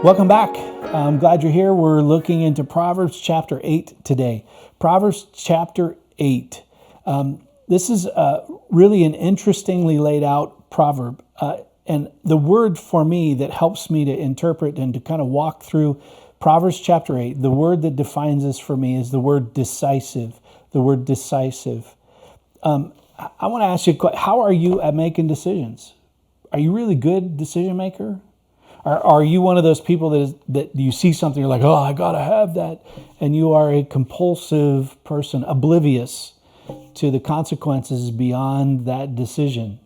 Welcome back. I'm glad you're here. We're looking into Proverbs chapter 8 today. Proverbs chapter 8. This is really an interestingly laid out proverb. And the word for me that helps me to interpret and to kind of walk through Proverbs chapter 8, the word that defines this for me is the word decisive. The word decisive. I want to ask you, how are you at making decisions? Are you really good decision maker? Are you one of those people that you see something, you're like, oh, I gotta have that, and you are a compulsive person, oblivious to the consequences beyond that decision,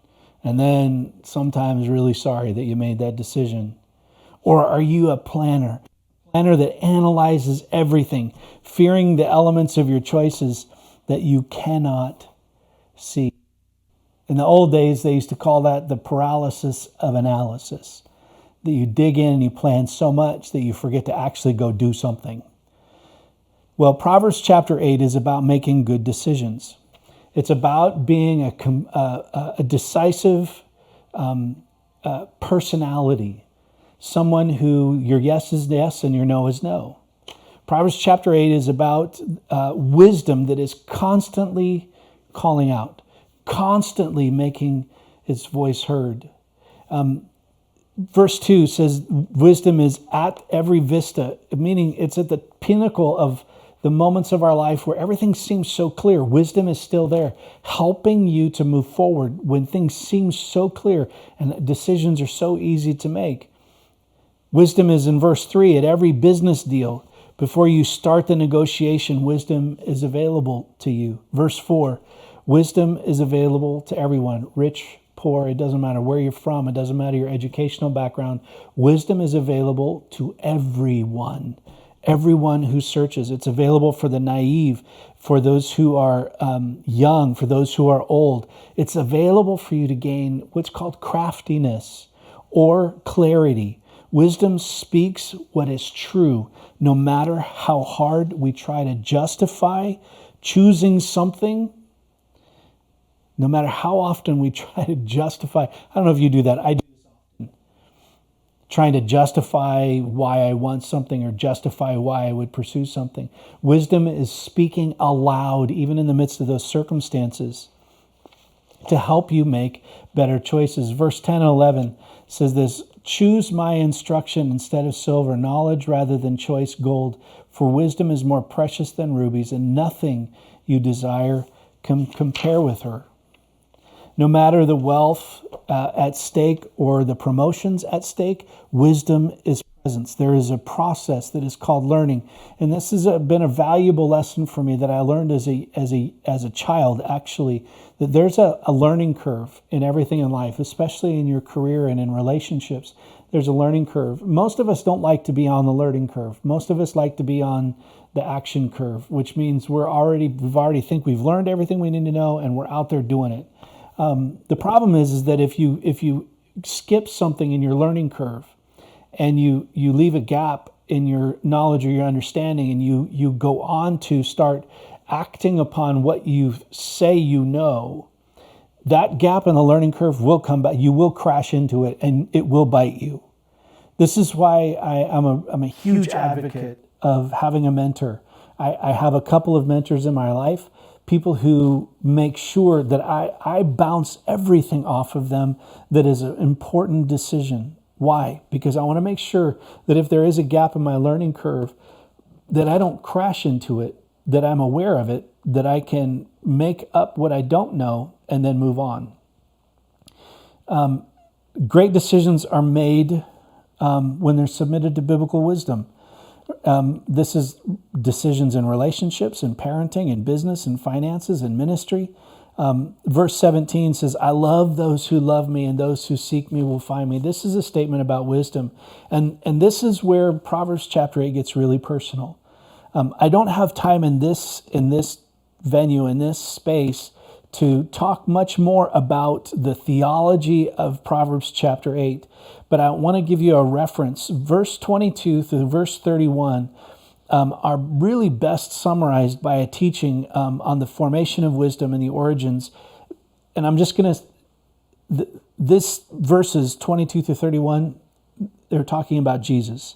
and then sometimes really sorry that you made that decision? Or are you a planner that analyzes everything, fearing the elements of your choices that you cannot see? In the old days, they used to call that the paralysis of analysis. That you dig in and you plan so much that you forget to actually go do something. Well, Proverbs chapter 8 is about making good decisions. It's about being a decisive personality, someone who your yes is yes and your no is no. Proverbs chapter 8 is about wisdom that is constantly calling out, constantly making its voice heard. Verse 2 says, wisdom is at every vista, meaning it's at the pinnacle of the moments of our life where everything seems so clear. Wisdom is still there, helping you to move forward when things seem so clear and decisions are so easy to make. Wisdom is in verse 3, at every business deal. Before you start the negotiation, wisdom is available to you. Verse 4, wisdom is available to everyone, rich, poor, it doesn't matter where you're from, it doesn't matter your educational background. Wisdom is available to everyone who searches. It's available for the naive, for those who are young, for those who are old. It's available for you to gain what's called craftiness or clarity. Wisdom speaks what is true, no matter how hard we try to justify choosing something. No matter how often we try to justify, I don't know if you do that, I do this often. Trying to justify why I want something or justify why I would pursue something. Wisdom is speaking aloud, even in the midst of those circumstances, to help you make better choices. Verse 10 and 11 says this, choose my instruction instead of silver, knowledge rather than choice gold, for wisdom is more precious than rubies, and nothing you desire can compare with her. No matter the wealth at stake or the promotions at stake, wisdom is presence. There is a process that is called learning. And this has been a valuable lesson for me that I learned as a child, actually, that there's a learning curve in everything in life, especially in your career and in relationships. There's a learning curve. Most of us don't like to be on the learning curve. Most of us like to be on the action curve, which means we've already think we've learned everything we need to know and we're out there doing it. The problem is that if you skip something in your learning curve and you leave a gap in your knowledge or your understanding and you go on to start acting upon what you say you know, that gap in the learning curve will come back. You will crash into it and it will bite you. This is why I'm a huge advocate of having a mentor. I have a couple of mentors in my life, people who make sure that I bounce everything off of them that is an important decision. Why? Because I want to make sure that if there is a gap in my learning curve, that I don't crash into it, that I'm aware of it, that I can make up what I don't know and then move on. Great decisions are made when they're submitted to biblical wisdom. This is decisions in relationships, in parenting, in business, in finances, in ministry. Verse 17 says, I love those who love me, and those who seek me will find me. This is a statement about wisdom. And this is where Proverbs chapter 8 gets really personal. I don't have time in this venue, in this space, to talk much more about the theology of Proverbs chapter 8, but I want to give you a reference. Verse 22 through verse 31 are really best summarized by a teaching on the formation of wisdom and the origins. And I'm just going to, this verses 22 through 31, they're talking about Jesus.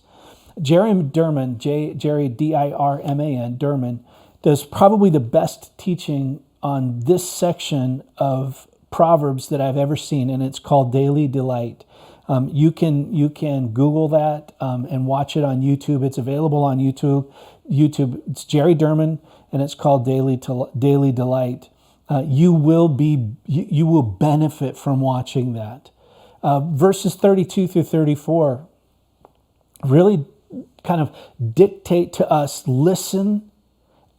Jerry Durman, Jerry Dirman, Durman, does probably the best teaching on this section of Proverbs that I've ever seen, and it's called Daily Delight. You can Google that and watch it on YouTube. It's available on YouTube. It's Jerry Durman, and it's called Daily Delight. You will benefit from watching that. Verses 32 through 34 really kind of dictate to us: listen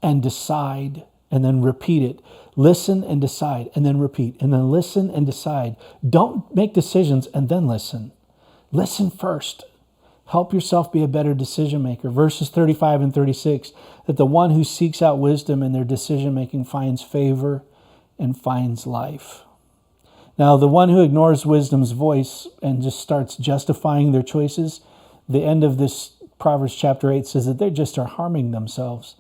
and decide, and then repeat it. Listen and decide, and then repeat, and then listen and decide. Don't make decisions and then listen. Listen first. Help yourself be a better decision maker. Verses 35 and 36, that the one who seeks out wisdom in their decision making finds favor and finds life. Now, the one who ignores wisdom's voice and just starts justifying their choices, the end of this Proverbs chapter 8 says that they just are harming themselves.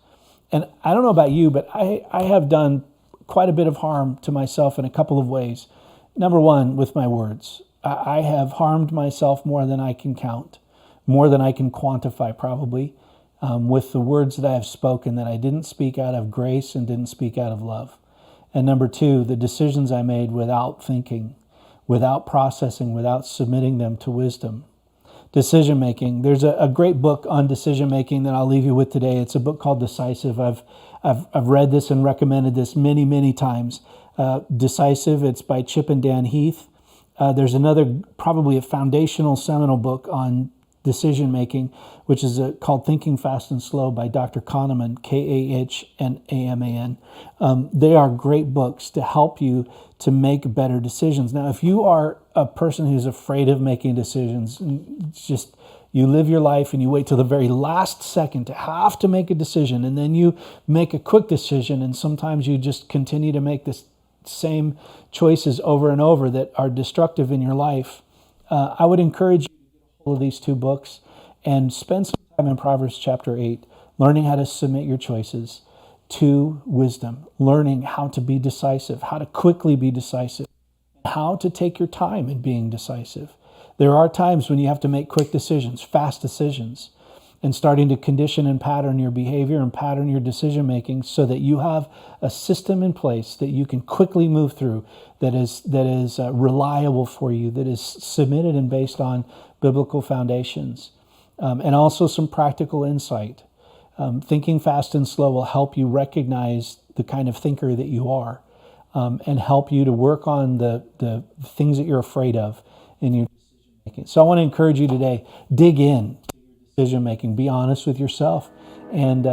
And I don't know about you, but I have done quite a bit of harm to myself in a couple of ways. Number one, with my words. I have harmed myself more than I can count, more than I can quantify probably, with the words that I have spoken that I didn't speak out of grace and didn't speak out of love. And number two, the decisions I made without thinking, without processing, without submitting them to wisdom. Decision making. There's a great book on decision making that I'll leave you with today. It's a book called Decisive. I've read this and recommended this many times. Decisive. It's by Chip and Dan Heath. There's another, probably a foundational seminal book on decision making, which is called Thinking Fast and Slow by Dr. Kahneman, Kahneman. They are great books to help you to make better decisions. Now, if you are a person who's afraid of making decisions, it's just you live your life and you wait till the very last second to have to make a decision, and then you make a quick decision, and sometimes you just continue to make the same choices over and over that are destructive in your life, I would encourage you to get a hold of these two books and spend some time in Proverbs chapter 8, learning how to submit your choices to wisdom, learning how to be decisive, how to quickly be decisive, how to take your time in being decisive. There are times when you have to make quick decisions, fast decisions, and starting to condition and pattern your behavior and pattern your decision making so that you have a system in place that you can quickly move through, that is reliable for you, that is submitted and based on biblical foundations, and also some practical insight. Thinking Fast and Slow will help you recognize the kind of thinker that you are, and help you to work on the things that you're afraid of in your decision making. So I want to encourage you today, dig in to your decision making, be honest with yourself, and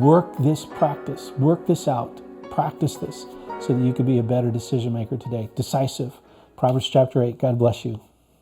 work this out, practice this so that you can be a better decision maker today. Decisive. Proverbs chapter 8. God bless you.